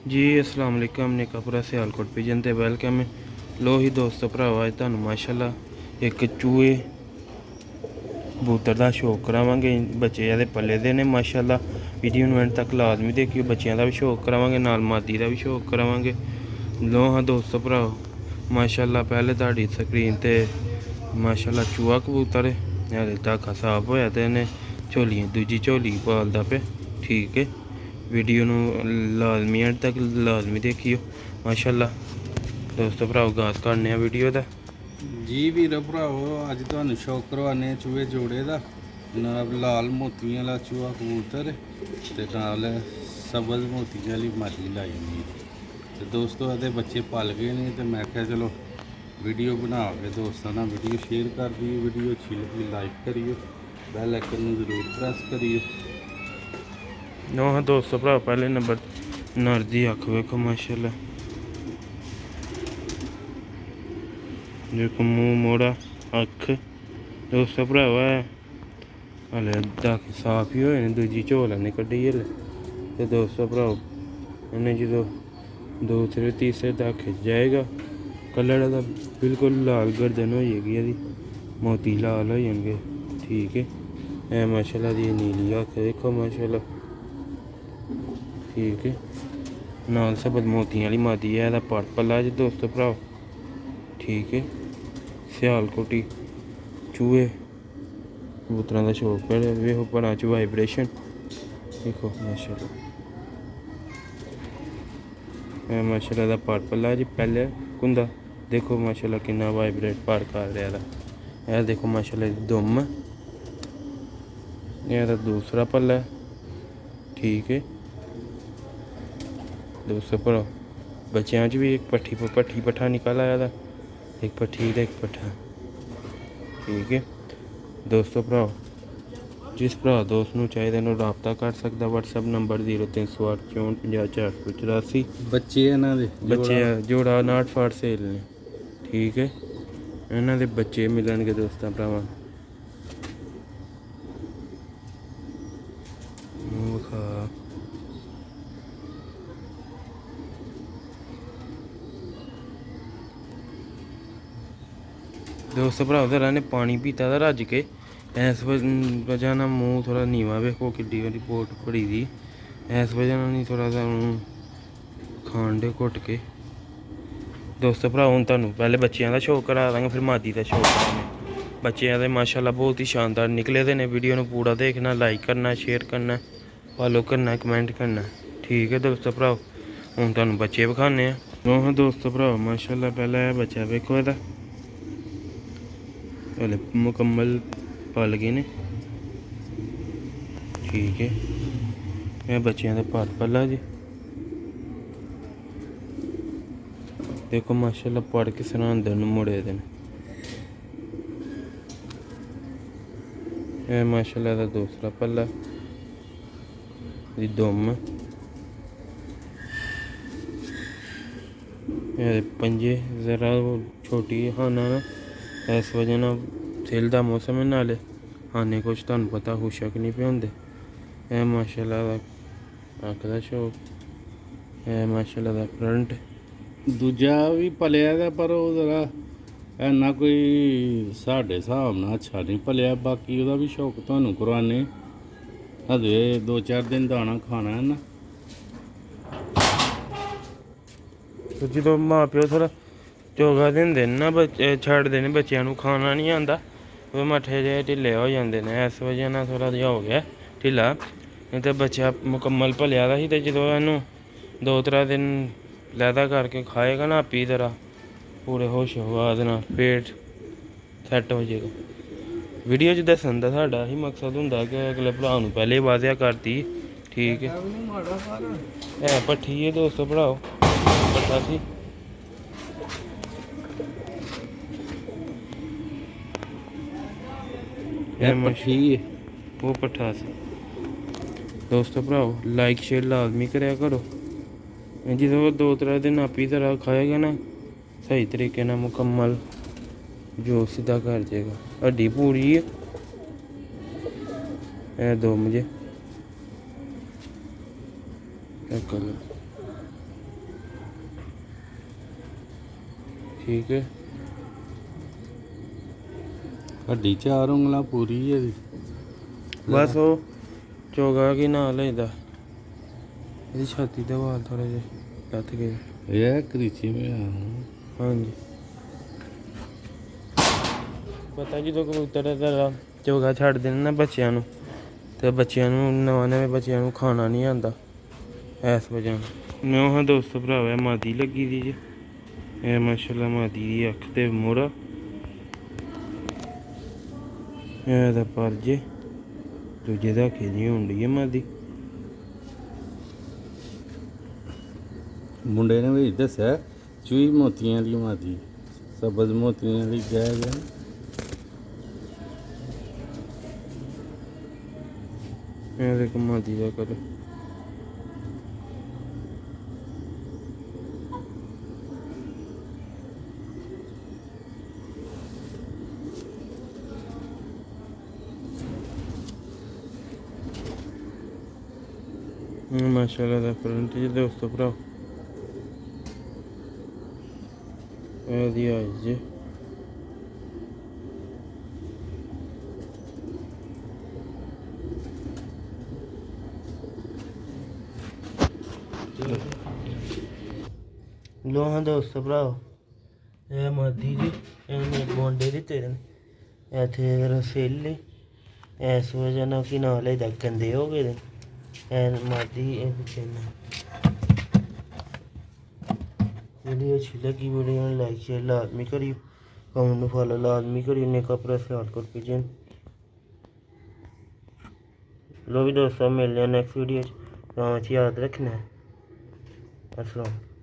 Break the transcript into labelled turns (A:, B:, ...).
A: जी अस्सलाम वालेकुम ने कपड़ा सियालकोट पिजन ते वेलकम है। लो ही दोस्तों भरावा अज तुहानू माशाल्लाह एक चूहे कबूतर का शौक करावांगे। बच्चे ਇਹਦੇ पले दे ने माशाल्लाह। वीडियो ਨੂੰ एंड तक लाजमी देखियो। बच्चों का भी शौक करावांगे नाल मादी का भी शौक करावांगे। लो हाँ दोस्तों भराओ माशाल्लाह पहले तुहाडी स्क्रीन ते माशाल्लाह चूहा कबूतर है। हले धागा साफ होया ते इन्हें झोलियां दूजी झोली पालदा पे। ठीक है वीडियो ਨੂੰ लाजमी एंड तक लाजमी देखियो माशाल्लाह। दोस्तों भराओ गास करने वीडियो का
B: जी वीर भराओ अज तुहानू शौक करवाने चूहे जोड़े का नाल लाल मोतियां वाला चूहा कबूतर ते नाल सबज मोतियां वाली मादी लाई हुई ते दोस्तों ये बच्चे पल गए ने तो मैं क्या चलो वीडियो बना के दोस्तों ना वीडियो शेयर कर दिए। वीडियो अच्छी लगी लाइक करियो, बैल आइकन जरूर प्रेस करियो।
A: नो हाँ दोस्तों भरा पहले नंबर नर दी अख वेखो माशाल्लाह। देखो मुंह मोड़ा अख दोस्तों भरावा हले धागे साफ ही होए ने दूजी झोल नहीं कड्ढी हले। तो दोस्तों भराओ इन्हें जो दूसरे तीसरे धागे जाएगा कलर का बिल्कुल लाल गर्दन हो जाएगी यदि मोती लाल हो जाएंगे। ठीक है ए माशाल्लाह दी नीली अख देखो माशाल्लाह। ठीक है नाल सबद मोतियां वाली मादी है ਇਹਦਾ पर्पल है दोस्तों भराओ। ठीक है सियालकोटी चूहे कबूतरों का शौक है। वेखो भरा च वाइब्रेशन देखो माशाल्लाह। माशाल्लाह दा पर्पल है जी पहले कुंदा देखो माशाल्लाह कितना वाइब्रेट पर कर रहा है। देखो माशाल्लाह दुम यह दूसरा पल्ला। ठीक है दोस्तों भरा बच्चों भी एक पट्ठी पट्ठा निकल आया था। एक पट्ठी एक पट्ठा। ठीक है दोस्तों भराओ जिस भरा दोस्त नूं चाहिए नूं राबता कर सकता। WhatsApp number 0308 64 50 484।
B: बच्चे इन्हां दे
A: बच्चे जोड़ा 59 सेल ने। ठीक है इन्हां दे बच्चे मिलणगे दोस्तां भरावां विखा। दोस्तों भराओ जरा ने पानी पीता था रज के इस वजह ना मूँह थोड़ा नीवा वेखो कि रिपोर्ट पड़ी दी। इस वजह नहीं थोड़ा सा खान दे घुट के। दोस्तों भराओ हूँ तुहानू पहले बच्चों का शौक करा देंगे फिर मादी का शौक करांगे। बच्चे के माशाल्लाह बहुत ही शानदार निकले दे ने। वीडियो में पूरा देखना, लाइक करना, शेयर करना, फॉलो करना, कमेंट करना। ठीक है दोस्तों भराओ हूँ तुहानू बच्चे विखाने। हाँ दोस्तों भराओ माशाल्लाह पहले बच्चा वेखो इहदा हले मुकम्मल पल गए ने। ठीक है यह बच्चों का पर्पल है जी। देखो माशाल्लाह पढ़ के सरहंद मुड़े दे। यह माशाल्लाह का दूसरा पल्ला दुम। पंजे ज़रा छोटी खाना ना इस वजह ना सिल का मौसम है नाले खाने कुछ तुहानू पता खुशक नहीं पे होंगे। यह माशाल्लाह का अख का शौक है माशाल्लाह का फ्रंट।
B: दूजा भी पलिया दा पर वो जरा इन्ना कोई साढ़े हिसाब नाल अच्छा नहीं पलिया। बाकी ओहदा भी शौक तुहानू करवाने हजे 2-4 दिन दाना खाना है ना।
A: तो जो माँ प्यो थोड़ा चोगा देंगे ना बच्चे छड्डदे ने बच्चों खाना नहीं आता वो मट्ठे जे ढिले हो जाते हैं। इस वजह ना थोड़ा जिहा हो गया ढिला नहीं तो बच्चा मुकम्मल भलिया दा ही। तो जो इनू 2-3 दिन लैदा करके खाएगा ना आपी तरह पूरे होश हवास नाल पेट सैट हो जाएगा। वीडियो च दस्सन दा साडा ही मकसद हुंदा कि अगले भरा नूं पहले वाजिया करती। ठीक है भट्ठी है दोस्तों भराओ पट्ठा सी।
B: पट्ठी
A: वो पट्ठा से दोस्तों भराओ लाइक शेयर लाजमी कराया करो। जो 2-3 दिन आपी तरह खाएगा ना सही तरीके ना मुकम्मल जो सीधा कर जाएगा। हड्डी पूरी है 2 मुझे कलर ਠੀਕ ਹੈ।
B: ਹੱਡੀ 4 ਉਂਗਲਾਂ ਪੂਰੀ ਹੈ ਇਹਦੀ।
A: ਬਸ ਉਹ ਚੋਗਾ ਕੀ ਨਾਂ ਲਈਦਾ, ਇਹਦੀ ਛਾਤੀ ਦਾ ਵਾਲ ਥੋੜਾ ਜਿਹਾ ਲੱਥ ਗਏ।
B: ਇਹ ਹੈ ਕਰੀਚੀ ਮੈਂ
A: ਹਾਂਜੀ ਪਤਾ ਜਦੋਂ ਕਬੂਤਰ ਦਾ ਚੋਗਾ ਛੱਡ ਦੇਣ ਨਾ ਬੱਚਿਆਂ ਨੂੰ, ਤੇ ਬੱਚਿਆਂ ਨੂੰ ਨਵੇਂ ਬੱਚਿਆਂ ਨੂੰ ਖਾਣਾ ਨਹੀਂ ਆਉਂਦਾ ਇਸ ਵਜ੍ਹਾ ਨਾਲ। ਮੈਂ ਉਹ ਦੋਸਤ ਭਰਾਵਾ ਮਾਦੀ ਲੱਗੀ ਦੀ ਜੀ, ਇਹ ਮਾਸ਼ਾਅੱਲਾ ਮਾਦੀ ਦੀ ਅੱਖ ਤੇ ਮੋਹਰਾ, ਇਹ ਤਾਂ ਪਰ ਜੇ ਦੂਜੇ ਦਾ ਖੇਦੀ ਹੁੰਦੀ ਹੈ ਮਾਦੀ।
B: ਮੁੰਡੇ ਨੇ ਵੀ ਦੱਸਿਆ ਚੂਈ ਮੋਤੀਆਂ ਵਾਲੀ ਮਾਦੀ, ਸਬਜ਼ ਮੋਤੀਆਂ ਵਾਲੀ ਗਏ ਗਏ।
A: ਇਹ ਦੇਖ ਮਾਦੀ ਦਾ ਕਰ ਮਾਸ਼ਾਅੱਲਾ ਦਾ ਫਰੰਟ ਜੀ ਦੋਸਤੋ ਭਰਾ, ਇਹਦੀ ਆਈਜ਼ ਜੀ ਲੋਹਾਂ ਦੋਸਤੋ ਭਰਾ, ਇਹ ਮਾਦੀ ਜੀ ਇਹਨੇ ਗੋਂਡੇ ਦਿੱਤੇ ਨੇ ਇੱਥੇ ਰਸੇਲੇ, ਇਸ ਵਜ੍ਹਾ ਨਾਲ ਕਿ ਨਾਲ ਇਹਦਾ ਗੰਦੇ ਹੋ ਗਏ ਨੇ ਐਨ ਮਾਦੀ। ਇਹ ਪਿੱਛੇ ਵੀਡੀਓ अच्छी लगी, वीडियो में लाइक शेयर लाजमी करियो, कमेंट में फॉलो लाजमी करियो, ने का प्रेस याद कर पीजिए। लो भी दोस्तों मिलने नेक्स्ट वीडियो, याद रखना है। अस्सलाम।